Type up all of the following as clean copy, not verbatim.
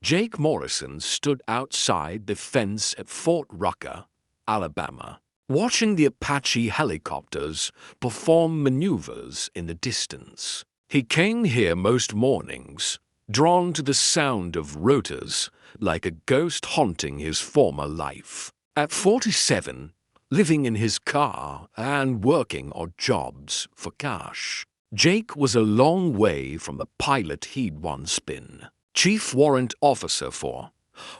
Jake Morrison stood outside the fence at Fort Rucker, Alabama, watching the Apache helicopters perform maneuvers in the distance. He came here most mornings, drawn to the sound of rotors like a ghost haunting his former life. At 47, living in his car and working odd jobs for cash, Jake was a long way from the pilot he'd once been. Chief Warrant Officer for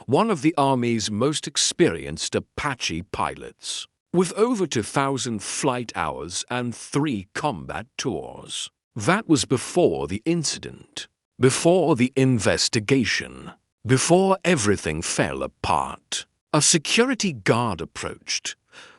one of the Army's most experienced Apache pilots, with over 2,000 flight hours and 3 combat tours. That was before the incident, before the investigation, before everything fell apart. A security guard approached,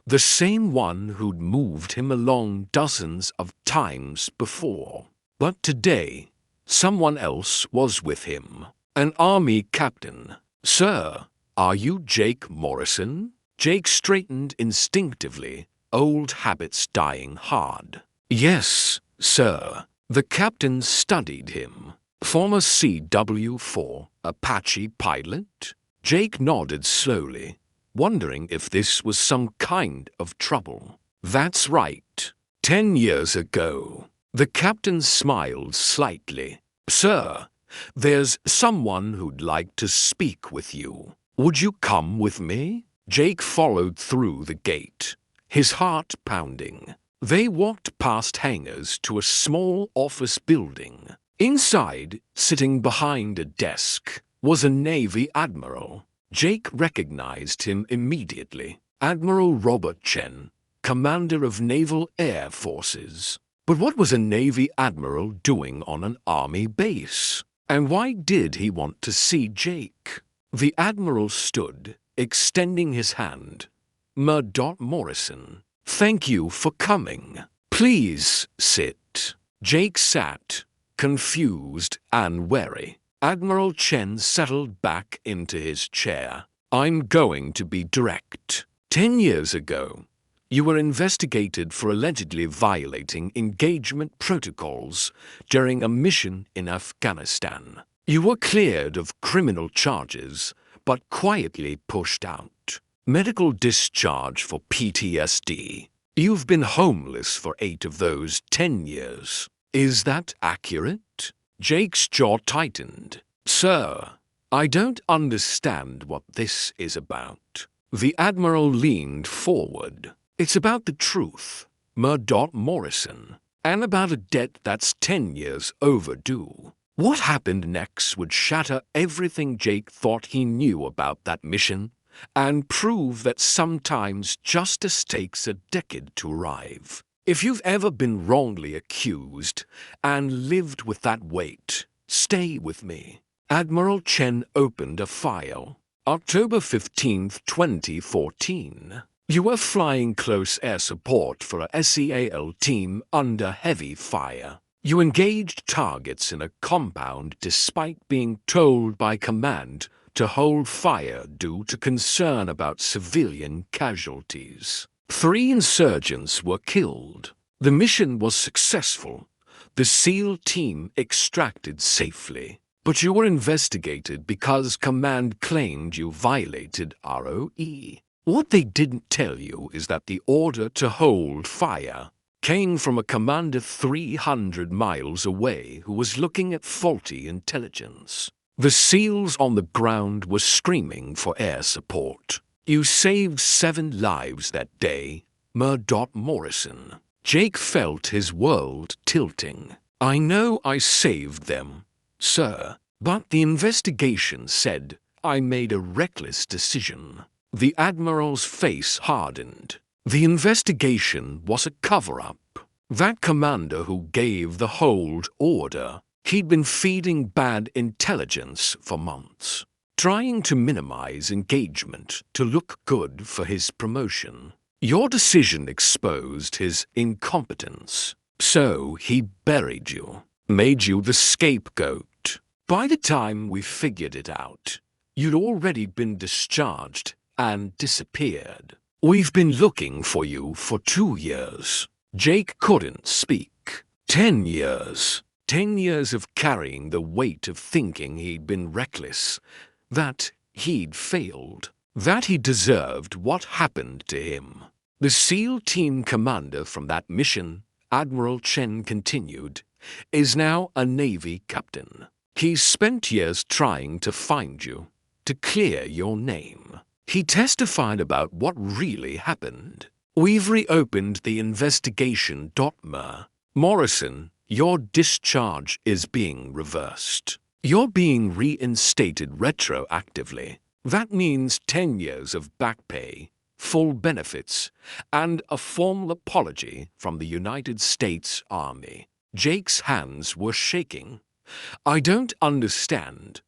the same one who'd moved him along dozens of times before. But today, someone else was with him, an Army captain. "Sir, are you Jake Morrison?" Jake straightened instinctively, old habits dying hard. "Yes, sir." The captain studied him. "Former CW-4 Apache pilot?" Jake nodded slowly, wondering if this was some kind of trouble. "That's right. 10 years ago." The captain smiled slightly. "Sir, there's someone who'd like to speak with you. Would you come with me?" Jake followed through the gate, his heart pounding. They walked past hangars to a small office building. Inside, sitting behind a desk, was a Navy Admiral. Jake recognized him immediately. Admiral Robert Chen, commander of Naval Air Forces. But what was a Navy Admiral doing on an Army base? And why did he want to see Jake? The Admiral stood, extending his hand. Morrison, thank you for coming. Please sit." Jake sat, confused and wary. Admiral Chen settled back into his chair. "I'm going to be direct. 10 years ago, you were investigated for allegedly violating engagement protocols during a mission in Afghanistan. You were cleared of criminal charges, but quietly pushed out. Medical discharge for PTSD. You've been homeless for 8 of those 10 years. Is that accurate?" Jake's jaw tightened. "Sir, I don't understand what this is about." The Admiral leaned forward. "It's about the truth, Morrison, and about a debt that's 10 years overdue." What happened next would shatter everything Jake thought he knew about that mission, and prove that sometimes justice takes a decade to arrive. If you've ever been wrongly accused and lived with that weight, stay with me. Admiral Chen opened a file. October 15, 2014. You were flying close air support for a SEAL team under heavy fire. You engaged targets in a compound despite being told by command to hold fire due to concern about civilian casualties. 3 insurgents were killed. The mission was successful. The SEAL team extracted safely. But you were investigated because command claimed you violated ROE. What they didn't tell you is that the order to hold fire came from a commander 300 miles away who was looking at faulty intelligence. The SEALs on the ground were screaming for air support. You saved 7 lives that day, Morrison. Jake felt his world tilting. "I know I saved them, sir, but the investigation said I made a reckless decision." The Admiral's face hardened. The investigation was a cover-up. That commander who gave the hold order, he'd been feeding bad intelligence for months, trying to minimize engagement to look good for his promotion. Your decision exposed his incompetence, so he buried you, made you the scapegoat. By the time we figured it out, you'd already been discharged and disappeared. We've been looking for you for 2 years. Jake couldn't speak. 10 years. 10 years of carrying the weight of thinking he'd been reckless, that he'd failed, that he deserved what happened to him. The SEAL team commander from that mission, Admiral Chen continued, is now a Navy captain. He's spent years trying to find you, to clear your name. He testified about what really happened. We've reopened the investigation. Morrison, your discharge is being reversed. You're being reinstated retroactively. That means 10 years of back pay, full benefits, and a formal apology from the United States Army. Jake's hands were shaking. I don't understand.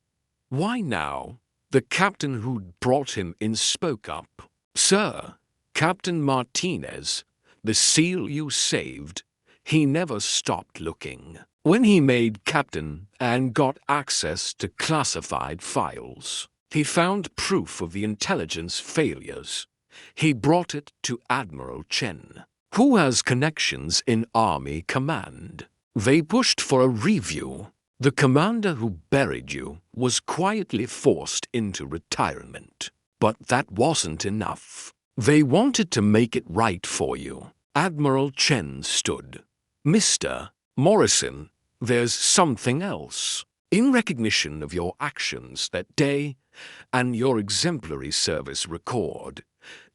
Why now? The captain who'd brought him in spoke up. Sir, Captain Martinez, the SEAL you saved, he never stopped looking. When he made captain and got access to classified files, he found proof of the intelligence failures. He brought it to Admiral Chen, who has connections in Army Command. They pushed for a review. The commander who buried you was quietly forced into retirement. But that wasn't enough. They wanted to make it right for you. Admiral Chen stood. Mr. Morrison, there's something else. In recognition of your actions that day and your exemplary service record,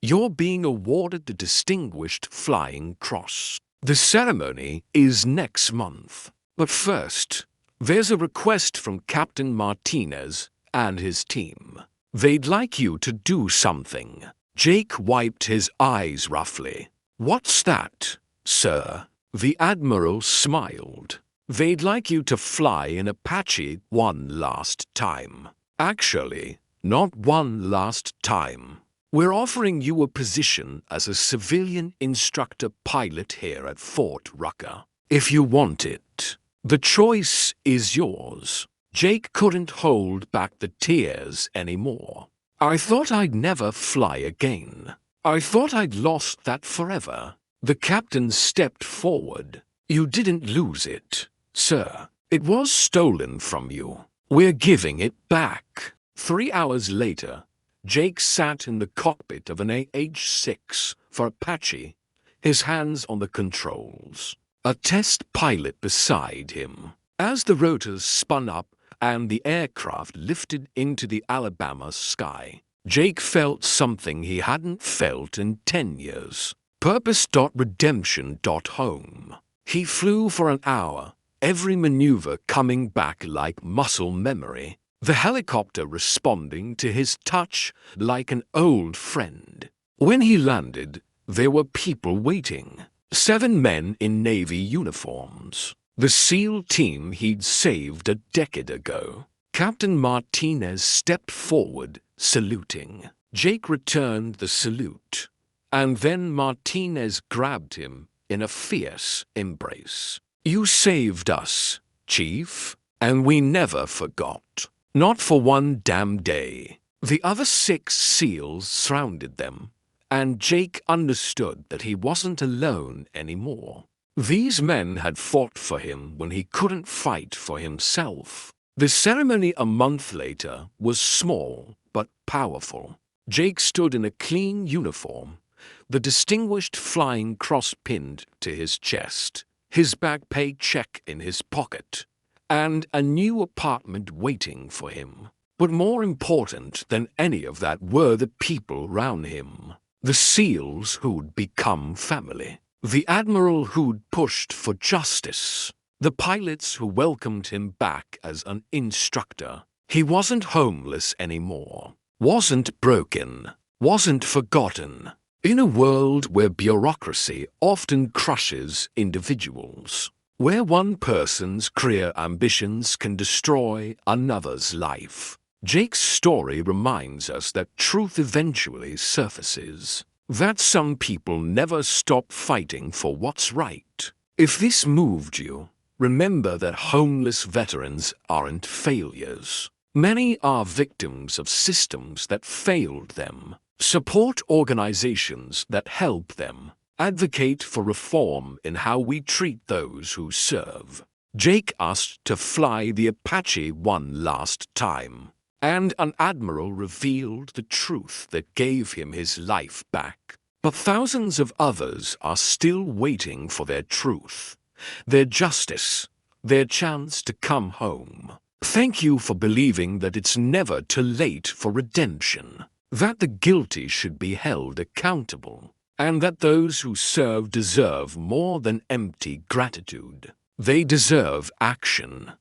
you're being awarded the Distinguished Flying Cross. The ceremony is next month. But first, there's a request from Captain Martinez and his team. They'd like you to do something. Jake wiped his eyes roughly. What's that, sir? The Admiral smiled. They'd like you to fly in Apache one last time. Actually, not one last time. We're offering you a position as a civilian instructor pilot here at Fort Rucker. If you want it, the choice is yours. Jake couldn't hold back the tears anymore. I thought I'd never fly again. I thought I'd lost that forever. The captain stepped forward. You didn't lose it, sir. It was stolen from you. We're giving it back. 3 hours later, Jake sat in the cockpit of an AH-6 for Apache, his hands on the controls. A test pilot beside him. As the rotors spun up and the aircraft lifted into the Alabama sky, Jake felt something he hadn't felt in 10 years. Purpose.redemption.home. He flew for an hour, every maneuver coming back like muscle memory. The helicopter responding to his touch like an old friend. When he landed, there were people waiting. 7 men in Navy uniforms. The SEAL team he'd saved a decade ago. Captain Martinez stepped forward, saluting. Jake returned the salute. And then Martinez grabbed him in a fierce embrace. You saved us, Chief, and we never forgot. Not for one damn day. The other 6 SEALs surrounded them, and Jake understood that he wasn't alone anymore. These men had fought for him when he couldn't fight for himself. The ceremony a month later was small but powerful. Jake stood in a clean uniform, the Distinguished Flying Cross pinned to his chest, his back pay check in his pocket, and a new apartment waiting for him. But more important than any of that were the people round him. The SEALs who'd become family. The Admiral who'd pushed for justice. The pilots who welcomed him back as an instructor. He wasn't homeless anymore. Wasn't broken. Wasn't forgotten. In a world where bureaucracy often crushes individuals, where one person's career ambitions can destroy another's life, Jake's story reminds us that truth eventually surfaces. That some people never stop fighting for what's right. If this moved you, remember that homeless veterans aren't failures. Many are victims of systems that failed them. Support organizations that help them. Advocate for reform in how we treat those who serve. Jake asked to fly the Apache one last time. and an admiral revealed the truth that gave him his life back. But thousands of others are still waiting for their truth, their justice, their chance to come home. Thank you for believing that it's never too late for redemption, that the guilty should be held accountable, and that those who serve deserve more than empty gratitude. They deserve action.